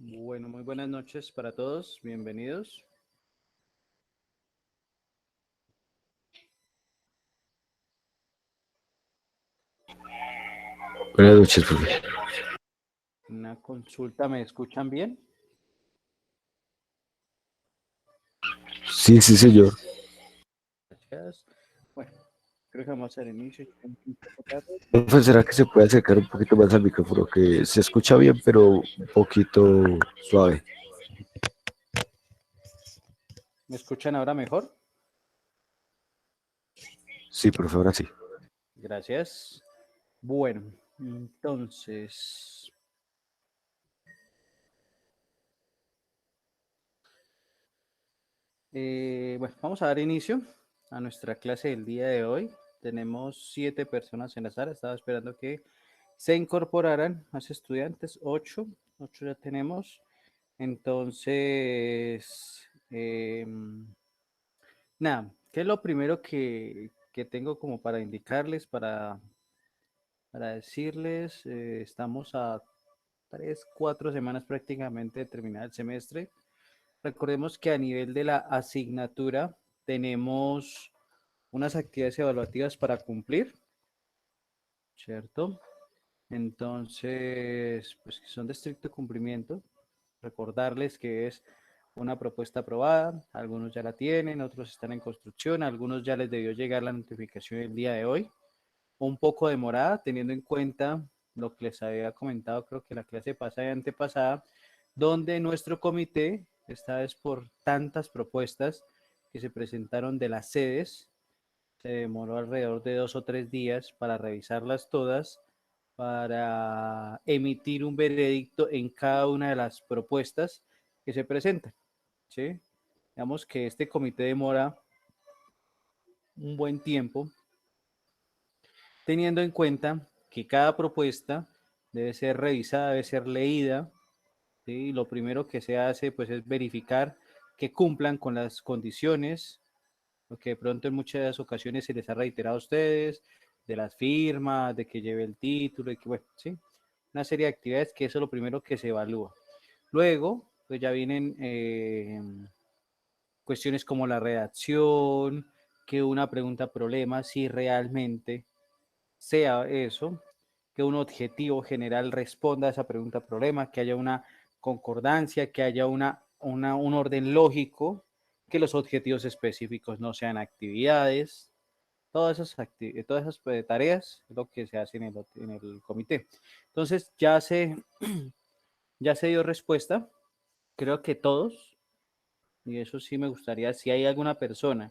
Bueno, muy buenas noches para todos, bienvenidos. Buenas noches, profe. Una consulta, ¿me escuchan bien? Sí, sí, señor. Gracias. Bueno, creo que vamos a dar inicio. Un poco tarde. Profe, ¿será que se puede acercar un poquito más al micrófono? Que se escucha bien, pero un poquito suave. ¿Me escuchan ahora mejor? Sí, profe, ahora sí. Gracias. Bueno, entonces, bueno, vamos a dar inicio a nuestra clase del día de hoy. Tenemos 7 personas en la sala. Estaba esperando que se incorporaran más estudiantes. Ocho ya tenemos. Entonces, nada, ¿qué es lo primero que tengo como para indicarles, para decirles? Estamos a 3, 4 semanas prácticamente de terminar el semestre. Recordemos que a nivel de la asignatura tenemos unas actividades evaluativas para cumplir, ¿cierto? Entonces, pues que son de estricto cumplimiento. Recordarles que es una propuesta aprobada, algunos ya la tienen, otros están en construcción, algunos ya les debió llegar la notificación el día de hoy, un poco demorada, teniendo en cuenta lo que les había comentado, creo que la clase pasada y antepasada, donde nuestro comité, esta vez por tantas propuestas que se presentaron de las sedes, se demoró alrededor de 2 o 3 días para revisarlas todas, para emitir un veredicto en cada una de las propuestas que se presentan. ¿Sí? Digamos que este comité demora un buen tiempo, teniendo en cuenta que cada propuesta debe ser revisada, debe ser leída. ¿Sí? Lo primero que se hace pues es verificar que cumplan con las condiciones, lo que de pronto en muchas ocasiones se les ha reiterado a ustedes, de las firmas, de que lleve el título, y que bueno, sí, una serie de actividades que eso es lo primero que se evalúa. Luego, pues ya vienen cuestiones como la redacción, que una pregunta problema, si realmente sea eso, que un objetivo general responda a esa pregunta problema, que haya una concordancia, que haya un orden lógico, que los objetivos específicos no sean actividades, todas esas tareas es lo que se hace en el comité. Entonces ya se dio respuesta, creo que todos, y eso sí me gustaría, si hay alguna persona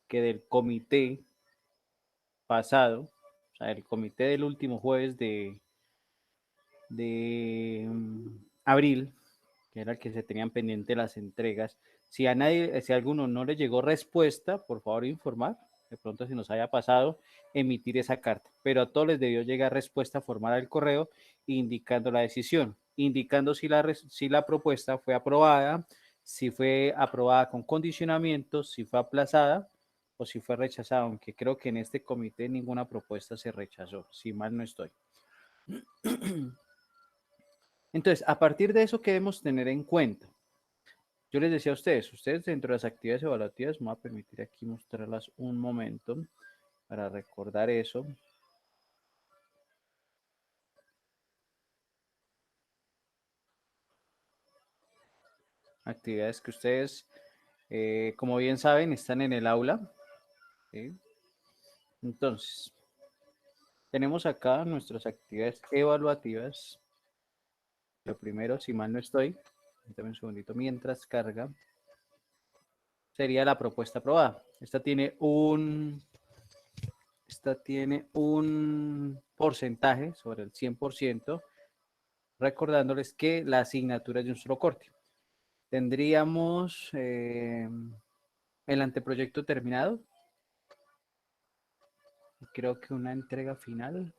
que del comité pasado, o sea, el comité del último jueves de abril, que era el que se tenían pendiente las entregas, si a nadie, si a alguno no le llegó respuesta, por favor informar, de pronto si nos haya pasado, emitir esa carta, pero a todos les debió llegar respuesta formal al correo indicando la decisión, indicando si la propuesta fue aprobada, si fue aprobada con condicionamientos, si fue aplazada o si fue rechazada, aunque creo que en este comité ninguna propuesta se rechazó, si mal no estoy. Entonces, a partir de eso, ¿qué debemos tener en cuenta? Yo les decía a ustedes dentro de las actividades evaluativas, me voy a permitir aquí mostrarlas un momento para recordar eso. Actividades que ustedes, como bien saben, están en el aula. ¿Sí? Entonces, tenemos acá nuestras actividades evaluativas. Lo primero, si mal no estoy, dame un segundito mientras carga, sería la propuesta aprobada. Esta tiene un porcentaje sobre el 100%, recordándoles que la asignatura es de un solo corte. Tendríamos el anteproyecto terminado, creo que una entrega final,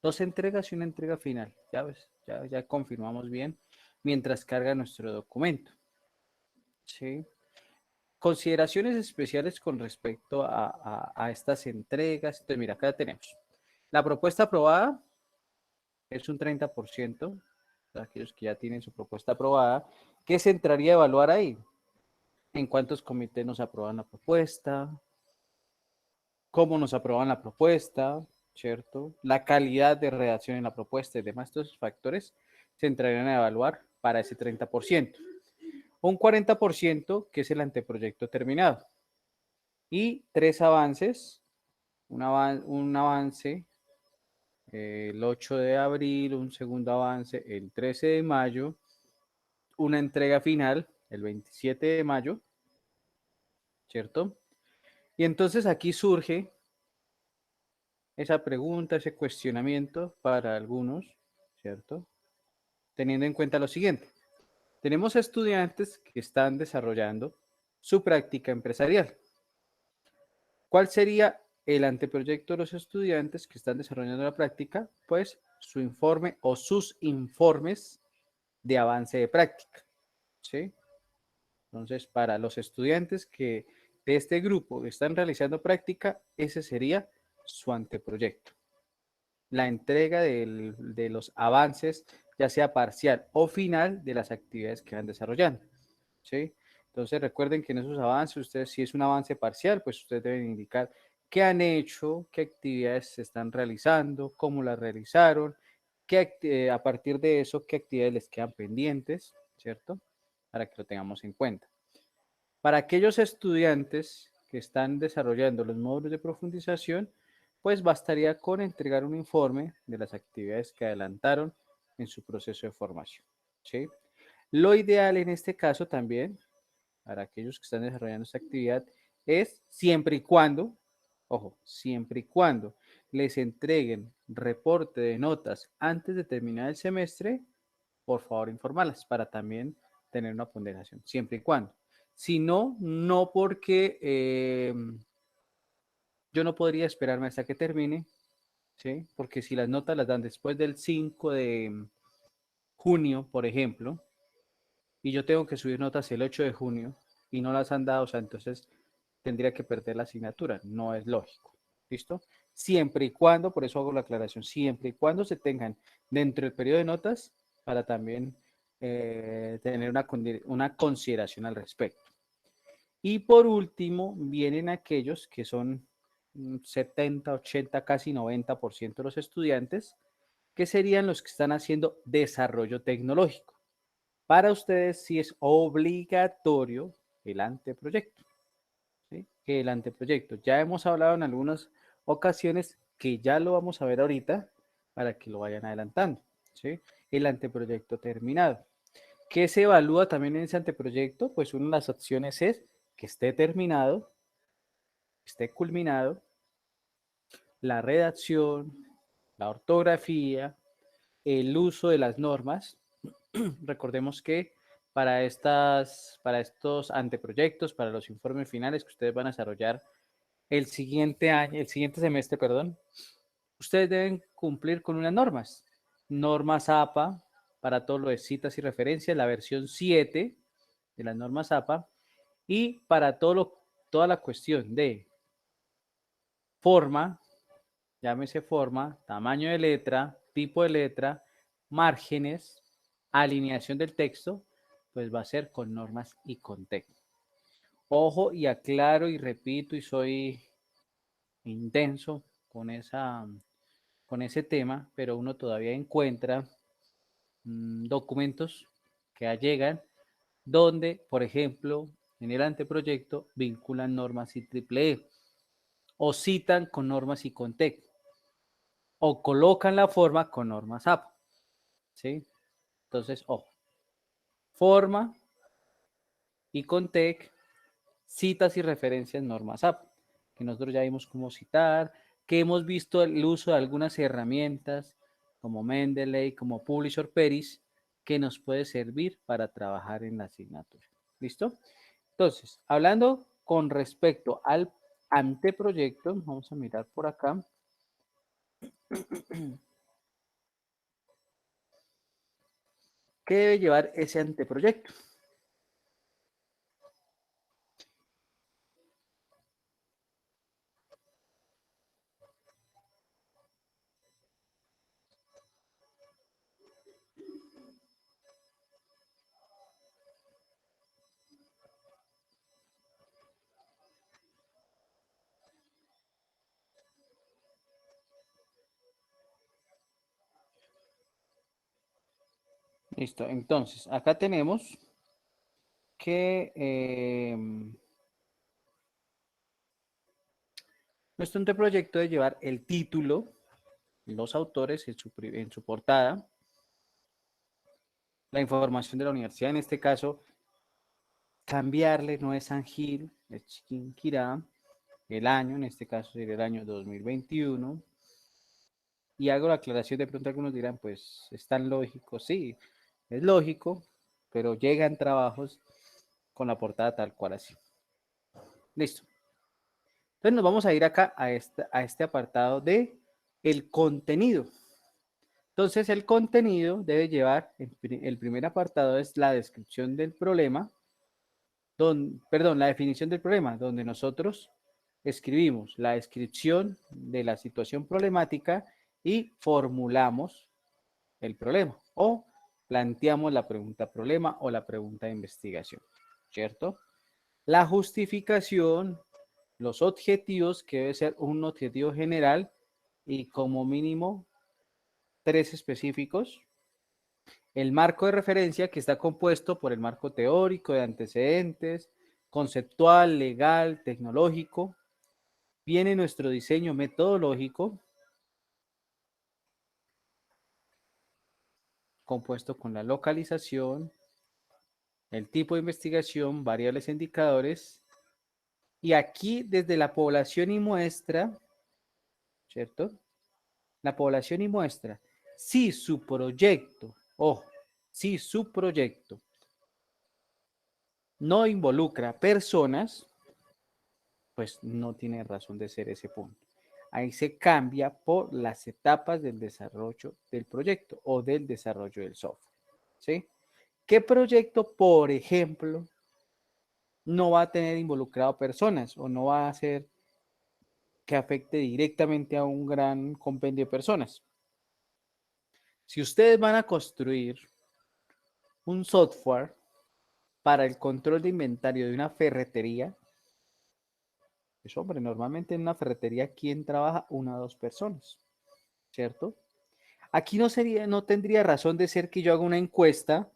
2 entregas y una entrega final, ya ves, ya confirmamos bien mientras carga nuestro documento. ¿Sí? Consideraciones especiales con respecto a estas entregas. Entonces, mira, acá tenemos. La propuesta aprobada es un 30%, aquellos que ya tienen su propuesta aprobada, ¿qué se entraría a evaluar ahí? ¿En cuántos comités nos aprueban la propuesta? ¿Cómo nos aprueban la propuesta? ¿Cierto? La calidad de redacción en la propuesta y demás, todos esos factores se entrarían a evaluar para ese 30%. Un 40% que es el anteproyecto terminado. Y 3 avances, un avance el 8 de abril, un segundo avance el 13 de mayo, una entrega final el 27 de mayo, ¿cierto? Y entonces aquí surge esa pregunta, ese cuestionamiento para algunos, ¿cierto? Teniendo en cuenta lo siguiente. Tenemos estudiantes que están desarrollando su práctica empresarial. ¿Cuál sería el anteproyecto de los estudiantes que están desarrollando la práctica? Pues su informe o sus informes de avance de práctica, ¿sí? Entonces, para los estudiantes que de este grupo están realizando práctica, ese sería su anteproyecto. La entrega de los avances, ya sea parcial o final, de las actividades que van desarrollando, ¿sí? Entonces, recuerden que en esos avances, ustedes, si es un avance parcial, pues ustedes deben indicar qué han hecho, qué actividades se están realizando, cómo las realizaron, a partir de eso, qué actividades les quedan pendientes, ¿cierto? Para que lo tengamos en cuenta. Para aquellos estudiantes que están desarrollando los módulos de profundización, pues bastaría con entregar un informe de las actividades que adelantaron en su proceso de formación, ¿sí? Lo ideal en este caso también, para aquellos que están desarrollando esta actividad, es siempre y cuando, ojo, siempre y cuando les entreguen reporte de notas antes de terminar el semestre, por favor informarlas para también tener una ponderación, siempre y cuando. Si no, no porque yo no podría esperarme hasta que termine, ¿sí? Porque si las notas las dan después del 5 de junio, por ejemplo, y yo tengo que subir notas el 8 de junio y no las han dado, o sea, entonces tendría que perder la asignatura. No es lógico. ¿Listo? Siempre y cuando, por eso hago la aclaración, siempre y cuando se tengan dentro del periodo de notas para también tener una consideración al respecto. Y por último, vienen aquellos que son 70, 80, casi 90% de los estudiantes, que serían los que están haciendo desarrollo tecnológico. Para ustedes sí es obligatorio el anteproyecto, ¿sí? El anteproyecto. Ya hemos hablado en algunas ocasiones que ya lo vamos a ver ahorita para que lo vayan adelantando, ¿sí? El anteproyecto terminado. ¿Qué se evalúa también en ese anteproyecto? Pues una de las opciones es que esté terminado, esté culminado, la redacción, la ortografía, el uso de las normas. Recordemos que para estos anteproyectos, para los informes finales que ustedes van a desarrollar el siguiente año, el siguiente semestre, perdón, ustedes deben cumplir con unas normas. Normas APA para todo lo de citas y referencias, la versión 7 de las normas APA, y para toda la cuestión de forma, llámese forma, tamaño de letra, tipo de letra, márgenes, alineación del texto, pues va a ser con normas y con texto. Ojo, y aclaro y repito y soy intenso con ese tema, pero uno todavía encuentra documentos que llegan donde, por ejemplo, en el anteproyecto vinculan normas y triple E, o citan con normas y con TEC, o colocan la forma con normas APA, ¿sí? Entonces, ojo, forma y con TEC, citas y referencias normas APA, que nosotros ya vimos cómo citar, que hemos visto el uso de algunas herramientas como Mendeley, como Publisher Peris, que nos puede servir para trabajar en la asignatura. ¿Listo? Entonces, hablando con respecto al anteproyecto, vamos a mirar por acá. ¿Qué debe llevar ese anteproyecto? Listo. Entonces, acá tenemos que nuestro anteproyecto debe llevar el título, los autores en su portada, la información de la universidad, en este caso, cambiarle, no es San Gil, es Chiquinquirá, el año, en este caso sería el año 2021. Y hago la aclaración, de pronto algunos dirán, pues es tan lógico, sí, es lógico, pero llegan trabajos con la portada tal cual así. Listo. Entonces nos vamos a ir acá a este apartado de el contenido. Entonces el contenido debe llevar, el primer apartado es la descripción del problema, perdón, la definición del problema, donde nosotros escribimos la descripción de la situación problemática y formulamos el problema o planteamos la pregunta problema o la pregunta de investigación, ¿cierto? La justificación, los objetivos, que debe ser un objetivo general y como mínimo 3 específicos. El marco de referencia, que está compuesto por el marco teórico de antecedentes, conceptual, legal, tecnológico. Viene nuestro diseño metodológico, compuesto con la localización, el tipo de investigación, variables e indicadores. Y aquí, desde la población y muestra, ¿cierto? La población y muestra, si su proyecto, ojo, si su proyecto no involucra personas, pues no tiene razón de ser ese punto. Ahí se cambia por las etapas del desarrollo del proyecto o del desarrollo del software. ¿Sí? ¿Qué proyecto, por ejemplo, no va a tener involucrado personas o no va a hacer que afecte directamente a un gran compendio de personas? Si ustedes van a construir un software para el control de inventario de una ferretería, pues hombre, normalmente en una ferretería, ¿quién trabaja? Una o dos personas, ¿cierto? Aquí no tendría razón de ser que yo haga una encuesta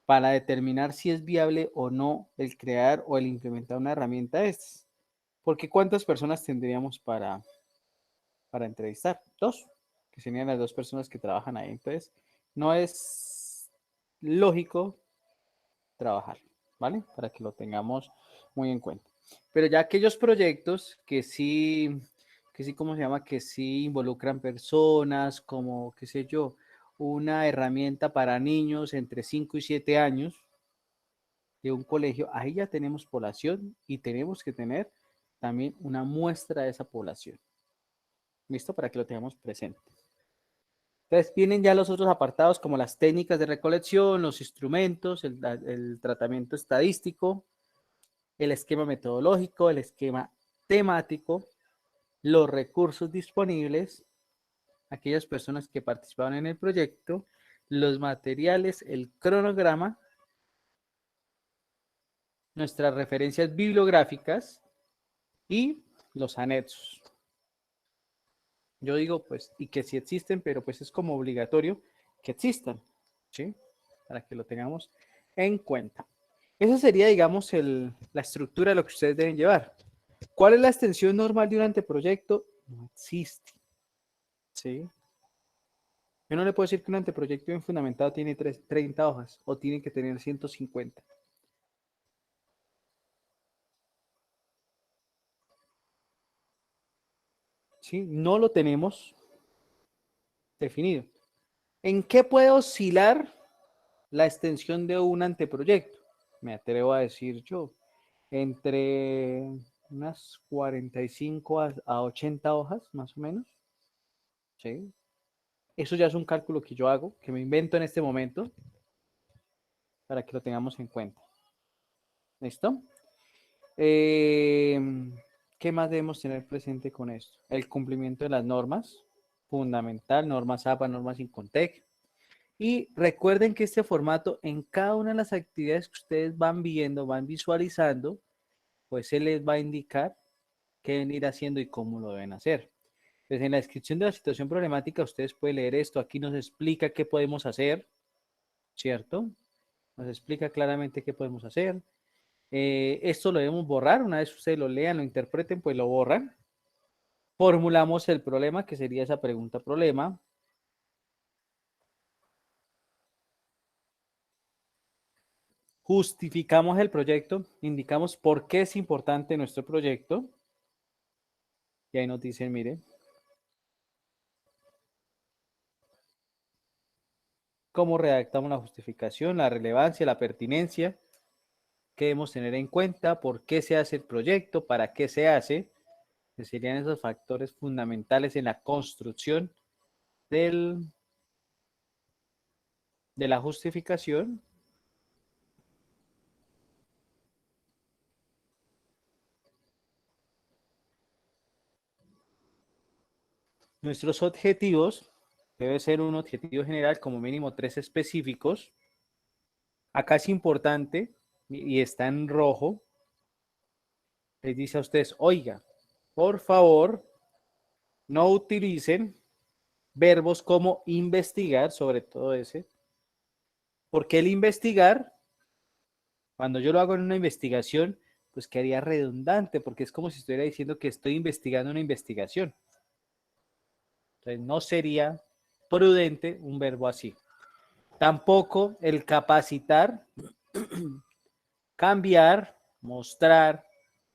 para determinar si es viable o no el crear o el implementar una herramienta de estas. Porque ¿cuántas personas tendríamos para entrevistar? Dos, que serían las dos personas que trabajan ahí. Entonces, no es lógico trabajar, ¿vale? Para que lo tengamos muy en cuenta. Pero ya aquellos proyectos ¿cómo se llama? Que sí involucran personas, como, qué sé yo, una herramienta para niños entre 5 y 7 años de un colegio, ahí ya tenemos población y tenemos que tener también una muestra de esa población. ¿Listo? Para que lo tengamos presente. Entonces vienen ya los otros apartados como las técnicas de recolección, los instrumentos, el tratamiento estadístico, el esquema metodológico, el esquema temático, los recursos disponibles, aquellas personas que participaron en el proyecto, los materiales, el cronograma, nuestras referencias bibliográficas y los anexos. Yo digo, pues, y que sí existen, pero pues es como obligatorio que existan, ¿sí? Para que lo tengamos en cuenta. Esa sería, digamos, la estructura de lo que ustedes deben llevar. ¿Cuál es la extensión normal de un anteproyecto? No existe, ¿sí? Yo no le puedo decir que un anteproyecto bien fundamentado tiene 30 hojas o tiene que tener 150. ¿Sí? No lo tenemos definido. ¿En qué puede oscilar la extensión de un anteproyecto? Me atrevo a decir yo, entre unas 45 a 80 hojas, más o menos. ¿Sí? Eso ya es un cálculo que yo hago, que me invento en este momento, para que lo tengamos en cuenta. ¿Listo? Eh, ¿Qué más debemos tener presente con esto? El cumplimiento de las normas, fundamental, normas APA, normas INCONTEC. Y recuerden que este formato, en cada una de las actividades que ustedes van viendo, van visualizando, pues se les va a indicar qué deben ir haciendo y cómo lo deben hacer. Entonces, en la descripción de la situación problemática, ustedes pueden leer esto. Aquí nos explica qué podemos hacer, ¿cierto? Nos explica claramente qué podemos hacer. Esto lo debemos borrar. Una vez ustedes lo lean, lo interpreten, pues lo borran. Formulamos el problema, que sería esa pregunta problema. Justificamos el proyecto, indicamos por qué es importante nuestro proyecto. Y ahí nos dicen, mire, cómo redactamos la justificación, la relevancia, la pertinencia, qué debemos tener en cuenta, por qué se hace el proyecto, para qué se hace, que serían esos factores fundamentales en la construcción de la justificación. Nuestros objetivos debe ser un objetivo general, como mínimo 3 específicos. Acá es importante, y está en rojo, les dice a ustedes, oiga, por favor, no utilicen verbos como investigar, sobre todo ese, porque el investigar, cuando yo lo hago en una investigación, pues quedaría redundante, porque es como si estuviera diciendo que estoy investigando una investigación. Entonces, no sería prudente un verbo así. Tampoco el capacitar, cambiar, mostrar,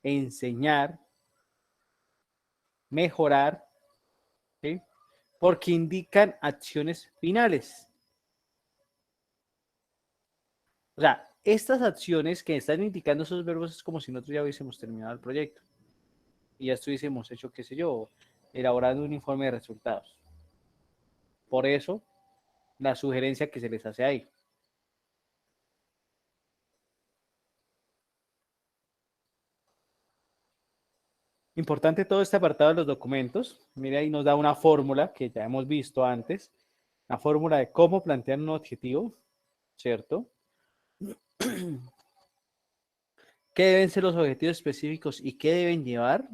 enseñar, mejorar, ¿sí? Porque indican acciones finales. O sea, estas acciones que están indicando esos verbos es como si nosotros ya hubiésemos terminado el proyecto y ya estuviésemos hecho, qué sé yo, elaborando un informe de resultados. Por eso, la sugerencia que se les hace ahí. Importante todo este apartado de los documentos. Mira, ahí nos da una fórmula que ya hemos visto antes, la fórmula de cómo plantear un objetivo, ¿cierto? ¿Qué deben ser los objetivos específicos y qué deben llevar?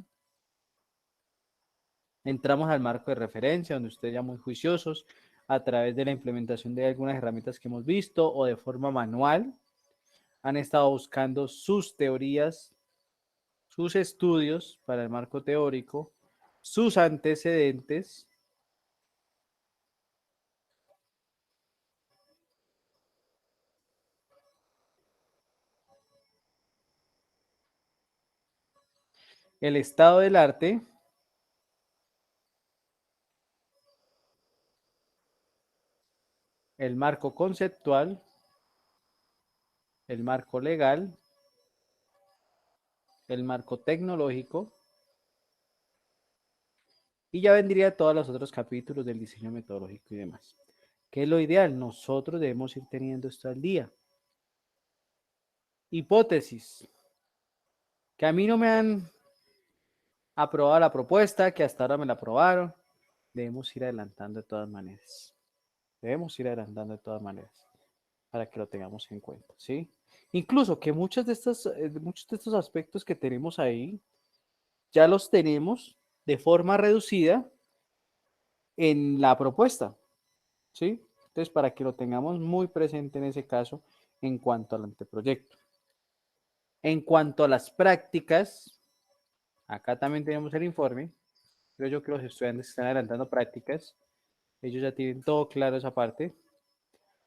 Entramos al marco de referencia, donde ustedes ya muy juiciosos, a través de la implementación de algunas herramientas que hemos visto o de forma manual, han estado buscando sus teorías, sus estudios para el marco teórico, sus antecedentes. El estado del arte, el marco conceptual, el marco legal, el marco tecnológico, y ya vendría todos los otros capítulos del diseño metodológico y demás. ¿Qué es lo ideal? Nosotros debemos ir teniendo esto al día. Hipótesis. Que a mí no me han aprobado la propuesta, que hasta ahora me la aprobaron. Debemos ir adelantando de todas maneras. Debemos ir adelantando de todas maneras para que lo tengamos en cuenta, ¿sí? Incluso que muchos de estos aspectos que tenemos ahí, ya los tenemos de forma reducida en la propuesta, ¿sí? Entonces, para que lo tengamos muy presente en ese caso en cuanto al anteproyecto. En cuanto a las prácticas, acá también tenemos el informe. Creo yo que los estudiantes están adelantando prácticas. Ellos ya tienen todo claro esa parte.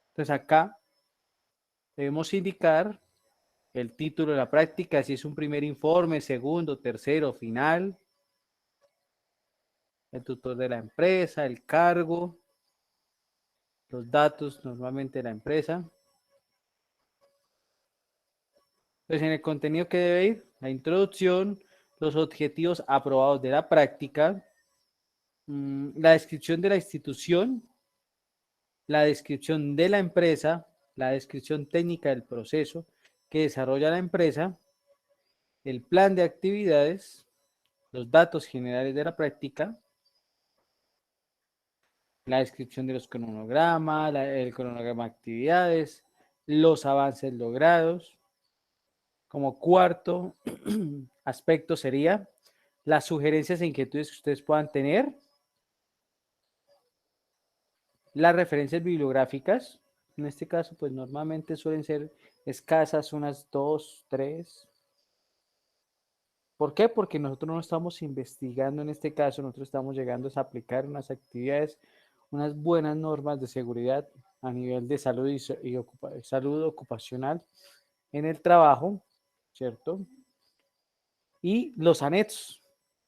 Entonces, acá debemos indicar el título de la práctica, si es un primer informe, segundo, tercero, final, el tutor de la empresa, el cargo, los datos normalmente de la empresa. Pues en el contenido que debe ir, la introducción, los objetivos aprobados de la práctica, la descripción de la institución, la descripción de la empresa, la descripción técnica del proceso que desarrolla la empresa, el plan de actividades, los datos generales de la práctica, la descripción de los cronogramas, el cronograma de actividades, los avances logrados. Como cuarto aspecto sería las sugerencias e inquietudes que ustedes puedan tener, las referencias bibliográficas, En este caso, pues normalmente suelen ser escasas, unas 2, 3. ¿Por qué? Porque nosotros no estamos investigando en este caso, nosotros estamos llegando a aplicar unas actividades, unas buenas normas de seguridad a nivel de salud salud ocupacional en el trabajo, ¿cierto? Y los anexos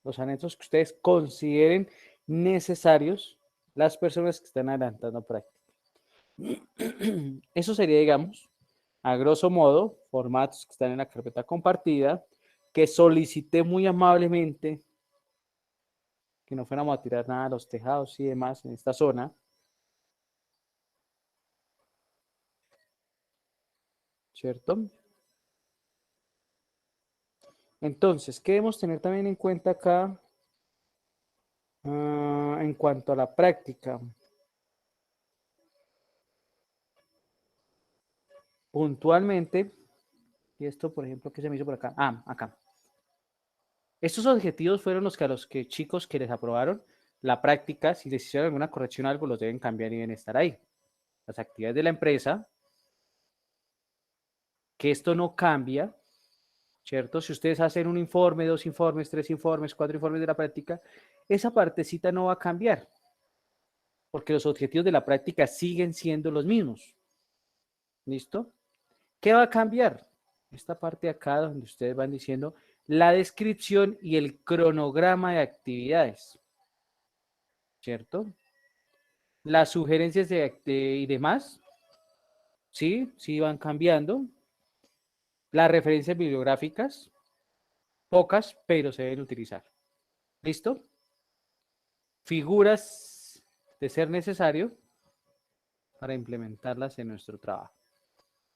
que ustedes consideren necesarios las personas que están adelantando práctica. Eso sería, digamos, a grosso modo, formatos que están en la carpeta compartida, que solicité muy amablemente que no fuéramos a tirar nada a los tejados y demás en esta zona, ¿cierto? Entonces, ¿qué debemos tener también en cuenta acá en cuanto a la práctica? Puntualmente, y esto, por ejemplo, ¿qué se me hizo por acá? Ah, acá. Estos objetivos fueron los que a los que chicos que les aprobaron la práctica, si les hicieron alguna corrección o algo, los deben cambiar y deben estar ahí. Las actividades de la empresa, que esto no cambia, ¿cierto? Si ustedes hacen un informe, 2 informes, 3 informes, 4 informes de la práctica, esa partecita no va a cambiar, porque los objetivos de la práctica siguen siendo los mismos. ¿Listo? ¿Qué va a cambiar? Esta parte de acá donde ustedes van diciendo la descripción y el cronograma de actividades, ¿cierto? Las sugerencias y demás, sí, sí van cambiando. Las referencias bibliográficas, pocas, pero se deben utilizar. ¿Listo? Figuras de ser necesario para implementarlas en nuestro trabajo.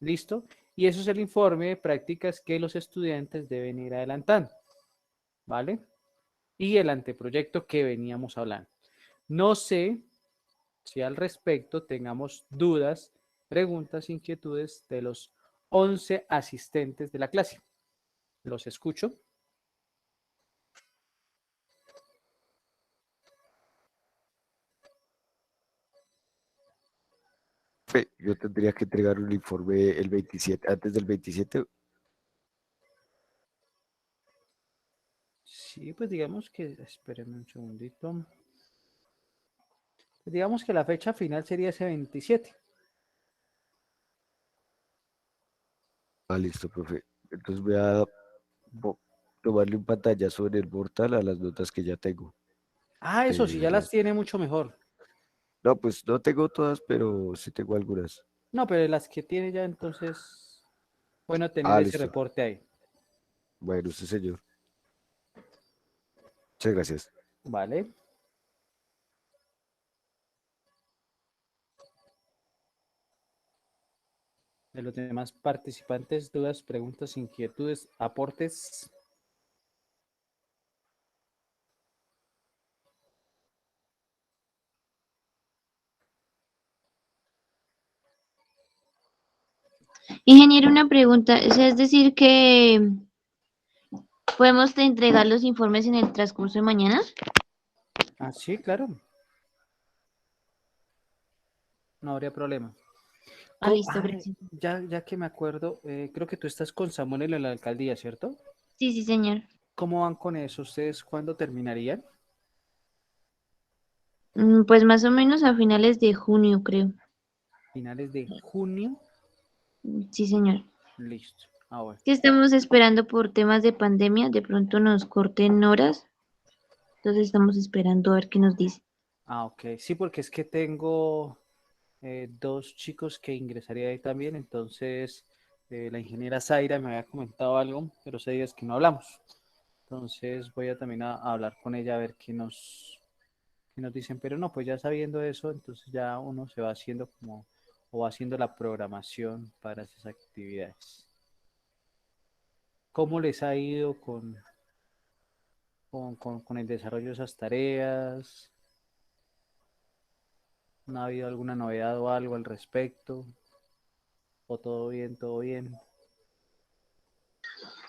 ¿Listo? Y eso es el informe de prácticas que los estudiantes deben ir adelantando. ¿Vale? Y el anteproyecto que veníamos hablando. No sé si al respecto tengamos dudas, preguntas, inquietudes de los 11 asistentes de la clase. Los escucho. Yo tendría que entregar un informe el 27, antes del 27. Sí, pues digamos que, espérenme un segundito. Pues digamos que la fecha final sería ese 27. Listo, profe. Entonces voy a po- tomarle un pantallazo en el portal a las notas que ya tengo. Ah, eso sí, de ya las las- tiene mucho mejor. No, pues no tengo todas, pero sí tengo algunas. No, pero las que tiene ya, entonces, bueno, tener ese Listo. reporte ahí. Bueno, sí, señor. Muchas gracias. Vale. De los demás participantes, dudas, preguntas, inquietudes, aportes. Ingeniero, una pregunta, o sea, es decir que podemos entregar los informes en el transcurso de mañana. Ah, sí, claro, no habría problema. Listo, gracias. Ya que me acuerdo, creo que tú estás con Samuel en la alcaldía, ¿cierto? Sí, sí, señor. ¿Cómo van con eso? ¿Ustedes cuándo terminarían? Pues más o menos a finales de junio, creo. Finales de junio. Sí, señor. Listo. Ah, bueno. Que estamos esperando por temas de pandemia, de pronto nos corten horas, entonces estamos esperando a ver qué nos dice. Ah, ok. Sí, porque es que tengo dos chicos que ingresaría ahí también, entonces la ingeniera Zaira me había comentado algo, pero hace días que no hablamos. Entonces voy a también a hablar con ella a ver qué nos dicen, pero no, pues ya sabiendo eso, entonces ya uno se va haciendo como, o va haciendo la programación para esas actividades. ¿Cómo les ha ido con el desarrollo de esas tareas? ¿No ha habido alguna novedad o algo al respecto? ¿O todo bien, todo bien?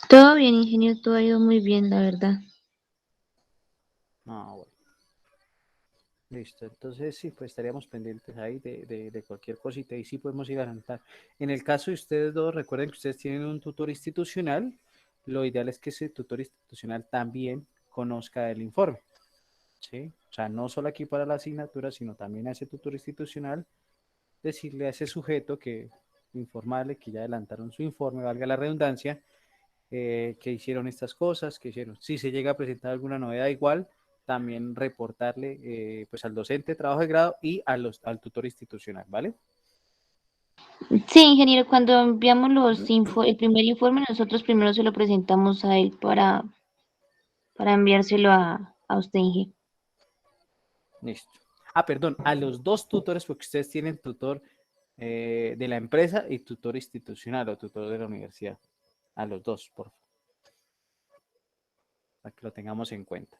Todo bien, ingeniero, todo ha ido muy bien, la verdad. Ah, bueno. Listo, entonces sí, pues estaríamos pendientes ahí de cualquier cosita y sí podemos ir a adelantar. En el caso de ustedes dos, recuerden que ustedes tienen un tutor institucional, lo ideal es que ese tutor institucional también conozca el informe, ¿sí? O sea, no solo aquí para la asignatura, sino también a ese tutor institucional, decirle a ese sujeto que, informarle que ya adelantaron su informe, valga la redundancia, que hicieron estas cosas, que hicieron. Si se llega a presentar alguna novedad igual, también reportarle pues al docente de trabajo de grado y al tutor institucional, ¿vale? Sí, ingeniero, cuando enviamos el primer informe, nosotros primero se lo presentamos a él para enviárselo a usted, ingeniero. Listo. Ah, perdón, a los dos tutores, porque ustedes tienen tutor de la empresa y tutor institucional o tutor de la universidad. A los dos, por favor, para que lo tengamos en cuenta.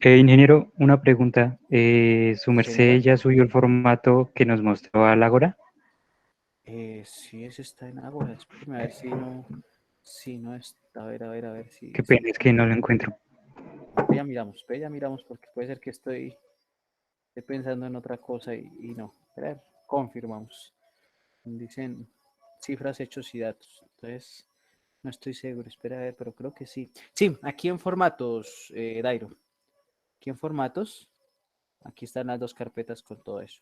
Ingeniero, una pregunta. ¿Su Sí, merced señor. ya subió el formato que nos mostró al Ágora? Sí, ese está en Ágora. Espérame a ver si no está. A ver Qué si pena, es que no lo encuentro. Ve, ya miramos, porque puede ser que esté pensando en otra cosa y no. Espera, confirmamos. Dicen cifras, hechos y datos. Entonces, no estoy seguro. Espera a ver, pero creo que sí. Sí, aquí en formatos, Dairo. Aquí en formatos, aquí están las dos carpetas con todo eso.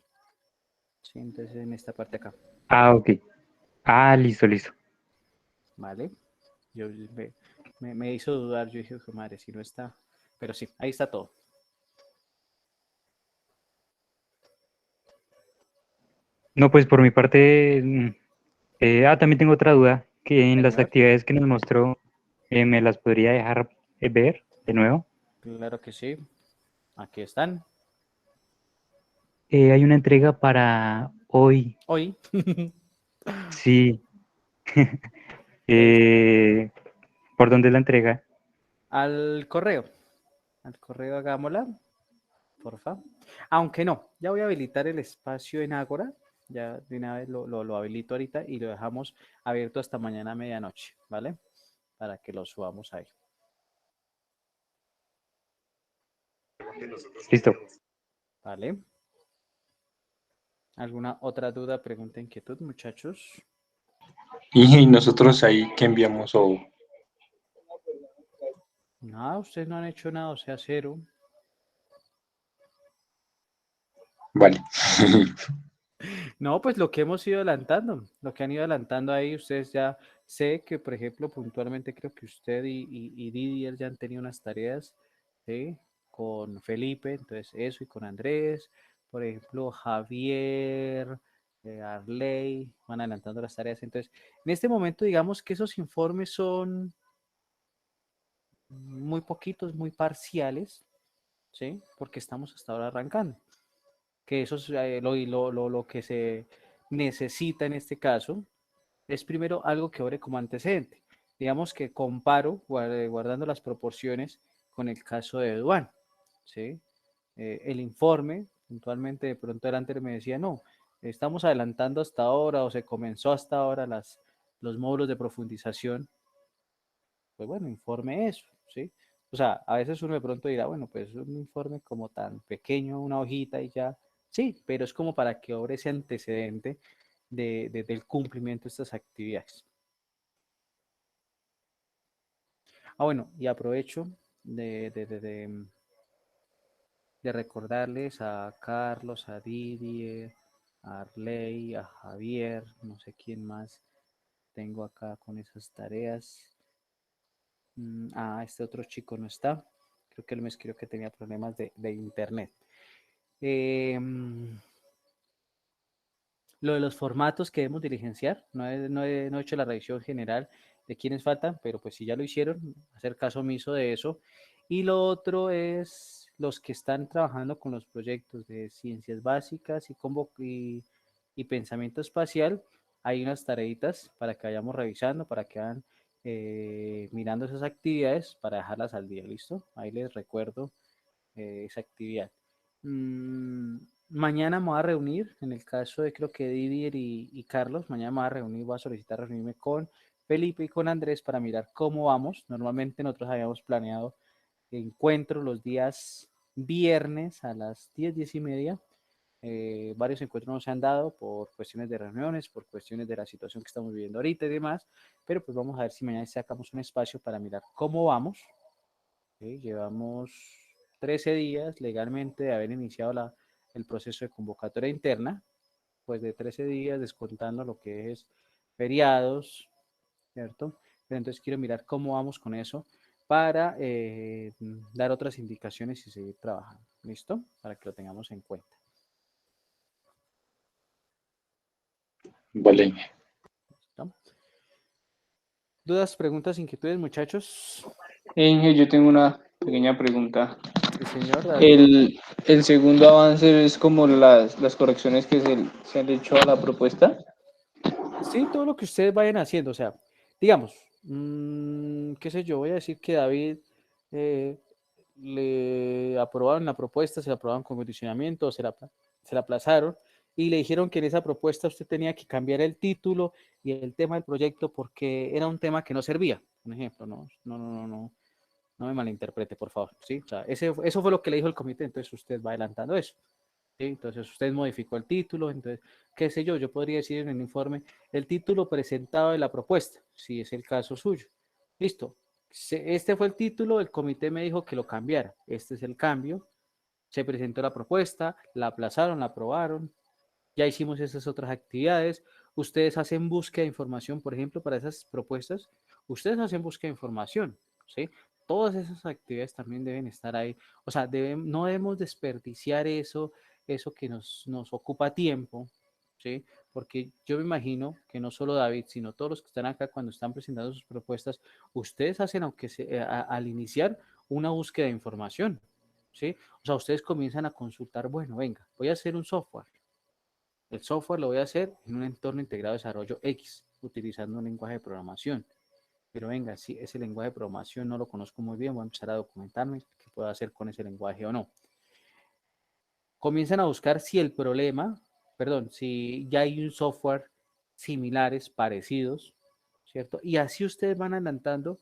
Sí, entonces en esta parte acá. Ah, ok. Ah, listo, listo. ¿Vale? Yo me hizo dudar. Yo dije, madre, si no está. Pero sí, ahí está todo. No, pues por mi parte, también tengo otra duda, que en las Señor, actividades que nos mostró, ¿me las podría dejar ver de nuevo? claro que sí. Aquí están. Hay una entrega para hoy, Hoy. sí. Listo. Eh, ¿Por dónde es la entrega? Al correo. Al correo hagámosla, porfa. Aunque no, ya voy a habilitar el espacio en Ágora. Ya de una vez lo habilito ahorita y lo dejamos abierto hasta mañana a medianoche, ¿vale? Para que lo subamos ahí. Listo. ¿Vale? ¿Alguna otra duda, pregunta, inquietud, muchachos? Y nosotros ahí que enviamos o Nada, ustedes no han hecho nada, o sea, cero. vale. No, pues lo que hemos ido adelantando, lo que han ido adelantando ahí, ustedes ya sé que, por ejemplo, puntualmente creo que usted y Didier ya han tenido unas tareas, ¿sí? Con Felipe, entonces eso, y con Andrés, por ejemplo, Javier, Arley, van adelantando las tareas. Entonces, en este momento, digamos que esos informes son muy poquitos, muy parciales, ¿sí? Porque estamos hasta ahora arrancando, que eso es lo que se necesita en este caso, es primero algo que obre como antecedente. Digamos que comparo, guardando las proporciones, con el caso de Duan, ¿sí? El informe, puntualmente de pronto el anterior me decía, no, estamos adelantando hasta ahora o se comenzó hasta ahora los módulos de profundización. Pues bueno, informe eso, ¿sí? O sea, a veces uno de pronto dirá, bueno, pues es un informe como tan pequeño, una hojita y ya, sí, pero es como para que obre ese antecedente del cumplimiento de estas actividades. Ah, bueno, y aprovecho de, de, de, de- de recordarles a Carlos, a Didier, a Arley, a Javier, no sé quién más tengo acá con esas tareas. Este otro chico no está. Creo que él me escribió que tenía problemas de internet. Em, lo de los formatos que debemos diligenciar, no he hecho la revisión general de quiénes faltan, pero pues si ya lo hicieron, hacer caso omiso de eso. Y lo otro es los que están trabajando con los proyectos de ciencias básicas y pensamiento espacial. Hay unas tareitas para que vayamos revisando, para que vayan mirando esas actividades, para dejarlas al día, ¿listo? Ahí les recuerdo esa actividad. Mm, Mañana me voy a reunir, en el caso de creo que Didier y Carlos, mañana me voy a reunir, voy a solicitar reunirme con Felipe y con Andrés para mirar cómo vamos. Normalmente nosotros habíamos planeado encuentros los días viernes a las 10, 10:30. Varios encuentros no se han dado por cuestiones de reuniones, por cuestiones de la situación que estamos viviendo ahorita y demás, pero pues vamos a ver si mañana sacamos un espacio para mirar cómo vamos. ¿Sí? Llevamos 13 días legalmente de haber iniciado el proceso de convocatoria interna, pues de 13 días descontando lo que es feriados, ¿cierto? Pero entonces quiero mirar cómo vamos con eso para dar otras indicaciones y seguir trabajando. ¿Listo? Para que lo tengamos en cuenta. Vale. ¿Listo? ¿Dudas, preguntas, inquietudes, muchachos? Inge, yo tengo una pequeña pregunta. Sí, señor David. El segundo avance es como las correcciones que se han hecho a la propuesta. Sí, todo lo que ustedes vayan haciendo, o sea, digamos, qué sé yo, voy a decir que David le aprobaron la propuesta, se la aprobaron con condicionamiento, se la aplazaron y le dijeron que en esa propuesta usted tenía que cambiar el título y el tema del proyecto porque era un tema que no servía. Un ejemplo, no me malinterprete, por favor, ¿sí? O sea, eso fue lo que le dijo el comité, entonces usted va adelantando eso. ¿Sí? Entonces usted modificó el título, entonces, qué sé yo podría decir en el informe el título presentado de la propuesta, si es el caso suyo. Listo, este fue el título, el comité me dijo que lo cambiara, este es el cambio, se presentó la propuesta, la aplazaron, la aprobaron, ya hicimos esas otras actividades, ustedes hacen búsqueda de información, por ejemplo, para esas propuestas, ustedes hacen búsqueda de información, ¿sí? Todas esas actividades también deben estar ahí, o sea, no debemos desperdiciar eso que nos ocupa tiempo, ¿sí? Porque yo me imagino que no solo David, sino todos los que están acá cuando están presentando sus propuestas, ustedes hacen, al iniciar, una búsqueda de información, ¿sí? O sea, ustedes comienzan a consultar, bueno, venga, voy a hacer un software. El software lo voy a hacer en un entorno integrado de desarrollo X, utilizando un lenguaje de programación. Pero venga, si ese lenguaje de programación no lo conozco muy bien, voy a empezar a documentarme qué puedo hacer con ese lenguaje o no. Comienzan a buscar si ya hay un software similares, parecidos, ¿cierto? Y así ustedes van adelantando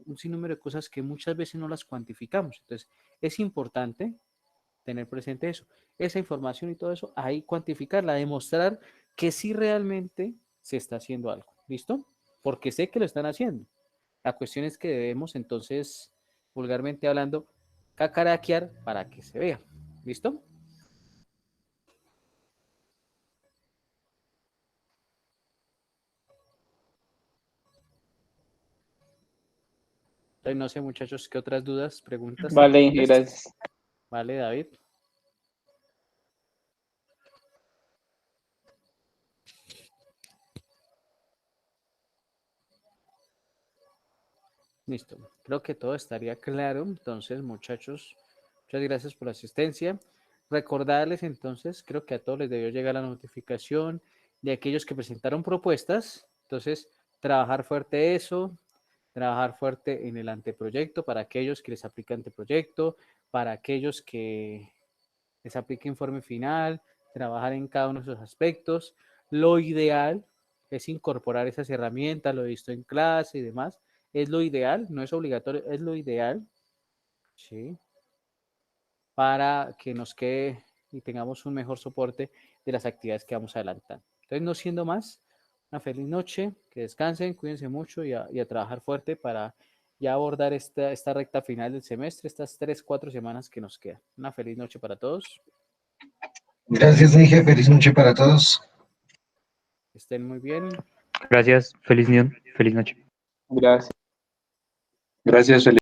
un sinnúmero de cosas que muchas veces no las cuantificamos. Entonces, es importante tener presente eso. Esa información y todo eso, ahí cuantificarla, demostrar que sí realmente se está haciendo algo. ¿Listo? Porque sé que lo están haciendo. La cuestión es que debemos entonces, vulgarmente hablando, cacaraquear para que se vea. ¿Listo? Entonces, no sé, muchachos, ¿qué otras dudas, preguntas? Vale, Inge, gracias. Vale, David. Listo. Creo que todo estaría claro. Entonces, muchachos, muchas gracias por la asistencia. Recordarles entonces, creo que a todos les debió llegar la notificación de aquellos que presentaron propuestas. Entonces, trabajar fuerte eso, trabajar fuerte en el anteproyecto para aquellos que les aplica anteproyecto, para aquellos que les aplique informe final, trabajar en cada uno de esos aspectos. Lo ideal es incorporar esas herramientas, lo he visto en clase y demás. Es lo ideal, no es obligatorio, es lo ideal, ¿sí? Para que nos quede y tengamos un mejor soporte de las actividades que vamos adelantando. Entonces, no siendo más, una feliz noche, que descansen, cuídense mucho y a trabajar fuerte para ya abordar esta recta final del semestre, estas 3, 4 semanas que nos quedan. Una feliz noche para todos. Gracias, Inge. Feliz noche para todos. Estén muy bien. Gracias, feliz noche. Gracias. Gracias, Felipe.